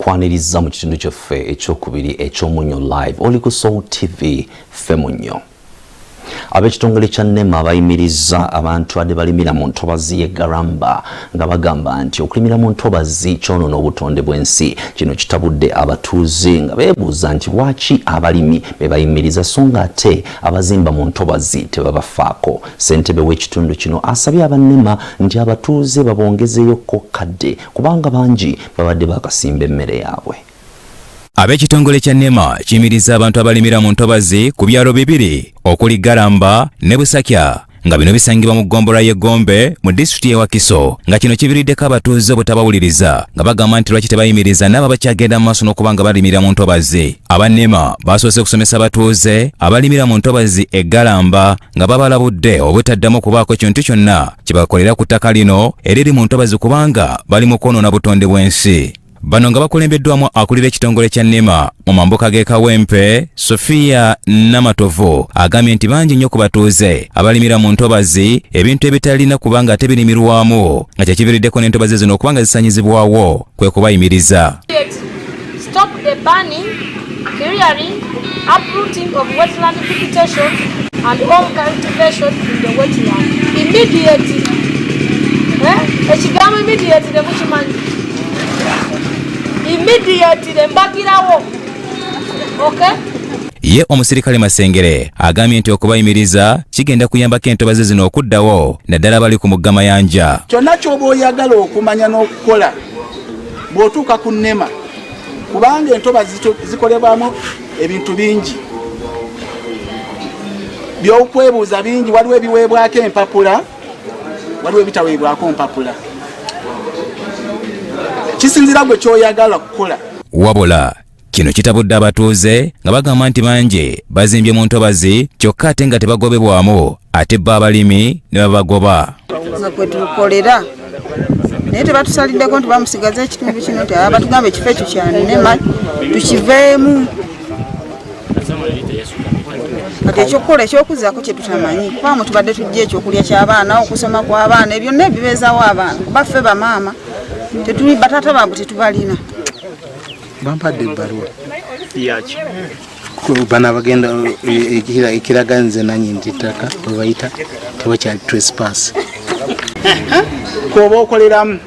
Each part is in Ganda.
tukwaniriza mu kitundu kyaffe ekyokubiri ekyomunyo live oli ku Soul TV Femunyo. Ab'ekitongole kya NEMA bayimiriza abantu ade balimira mu ntobazi y'Egaramba nga bagamba nti okulimira mu ntobazi kyonoona obutonde bw'ensi. Kino kitabudde abatuuze nga beebuuza nti lwaki abalimi be bayimiriza so nga ate abazimba mu ntobazi tebabafaako. Ssentebe w'ekitundu kino asabye aba NEMA nti abatuuze babongezeeyoko kadde kubanga bangi babadde bakasimba emmere yaabwe. Ab'ekitongole kya NEMA kiyimiriza abantu abalimira mu ntobazi ku byalo bibiri okuli Garamba ne Busakya nga bino bisangibwa mu ggombolola y'Egombe mu disitulikiti y'e Wakiso nga kino kibiriddeko abatuuze obutabawuliriza nga bagamba nti lwaki tebayimiriza n'abo bakyagenda mu maaso n'okuba nga balimira mu ntobazi. Aba NEMA basoose kusomesa abatuuze abalimira mu ntobazi e Garamba nga babalabudde obutaddamu okubaako kintu kyonna kibakolera ku ttaka lino eriri mu ntobazi kubanga bali mu kwonoona butonde bw'ensi. Bano nga bakulembeddwamu akulira ekitongole kya NEMA mu mambuka g'e Kawempe, Sofia Namatovu agambye nti bangi nnyo ku batuuze abalimira mu ntobazi ebintu ebitalina kubanga ate birimirwamu nga kyekibiriddeko n'entobazi zino okubanga zisanyizibwawo kwe kubayimiriza. Stop the burning, clearing, uprooting of wetland vegetation and home cultivation in the wetland. Immediately. Ekigambo immediately mukimanyi. Immediately mbagirawo. Okay? Ye omusirikale Masengere agambye nti okubayimiriza kigenda kuyambako entobazi zino okuddawo naddala bali ku mugga Mayanja. Kyonna ky'oba oyagala okumanya n'okukola bw'otuuka ku NEMA kubanga entobazi zikolebwamu ebintu bingi by'okwebuuza bingi. Waliwo ebiweebwako empapula, waliwo ebitaweebwako mpapula. Kisinzira gwe ky'oyagala kukola. Wabula kino kitabudde abatuuze nga bagamba nti bangi bazimbye mu ntobazi kyokka ate nga tebagobebwamu ate bo abalimi ne babagoba. Nga kwe tukolera naye tebatusalideko nti bamusigaza ekitundu kino nti batugamba ekifo ekyo kya NEMA tukiveemu. Kati ekyokukola ekyokuzaako kye tutamanyi kubamu tubadde tujja ekyokulya ky'abaana okusoma kw'abaana ebyo byonna ebibeezaawo abaana baffe bamaama tetuli batata baabwe tetubalina. Bampadde ebbaluwa yaki bana bagenda ekiraga nze nanyi nti ttaka bwe bayita tewakyali trespass. K'oba okoleramu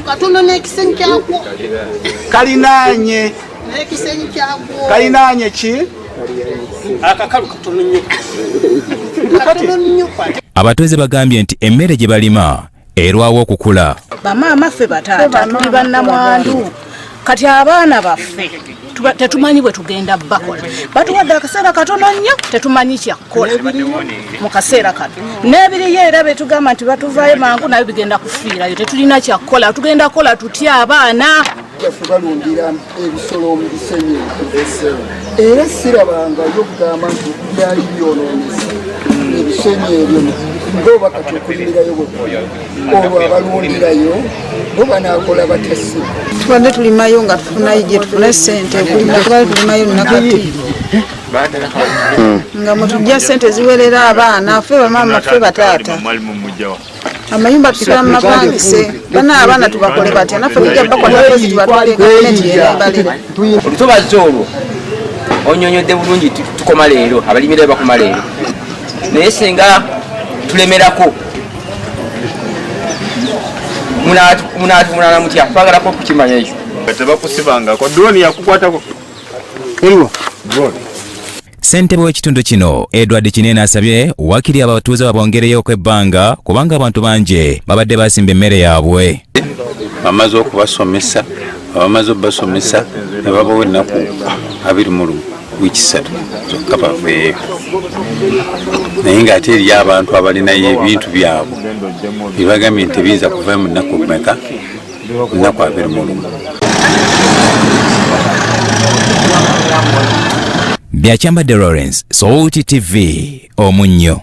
katono n'ekisenyi kyagwo kalinaanye. n'ekisenyi kyagwo Kalinaanye ki? akakalu katono nnyo. Abatuuze bagambye nti emmere gye balima erwawo okukula. Bamaama ffe bataata tuli bannamwandu kati abaana baffe tetumanyi bwe tugenda bakola. Batuwadde akaseera katono nnyo tetumanyi kyakukola mu kaseera kano. N'ebiriyo era betugamba nti batuvaayo mangu nayo bigenda kufiirayo tetulina kyakukola. Tugenda kukola tutya abaana. Balundira ebisolo mu bisenyi era sirabanga okugamba nti byali byonoonese ebisenyi ebyo ngoba kati okulirayo olwo abalundirayo bo banaakola batesi. Tubadde tulimayo nga tufunayo gye tufuna ssente okulimira tubadde tulimayo nakati nga mutujja ssente ziwerera abaana ffe bamaama ffe bataata. Amayumba tusula mu mapangise bana abaana tubakole batya naffe tujja bakola kozi tubatwale gavumenti y'embalira. Olutobazi olwo onyonyodde bulungi tukoma leero abalimira bakoma leero naye singa tulemerako munaatumulana mutya twagalako kukimanya ekyo tebakusibangako drone yakukwatako eriwa drone. Ssentebe w'ekitundu kino Edward Kinene asabye wakiri abatuuze babongereyoko ebbanga kubanga abantu bangi babadde basimba emmere yaabwe. bamaze okubasomesa abamaze obbasomesa ne babawa ennaku 21 wikisatu zokka baveeyo naye ng'ate eriyo abantu abalinayo ebintu byabwe bibagambye nti tebiyinza kuvayo mu nnaku meka nnaku 21. Byakyambadde Lawrence, Soul TV Omunyo.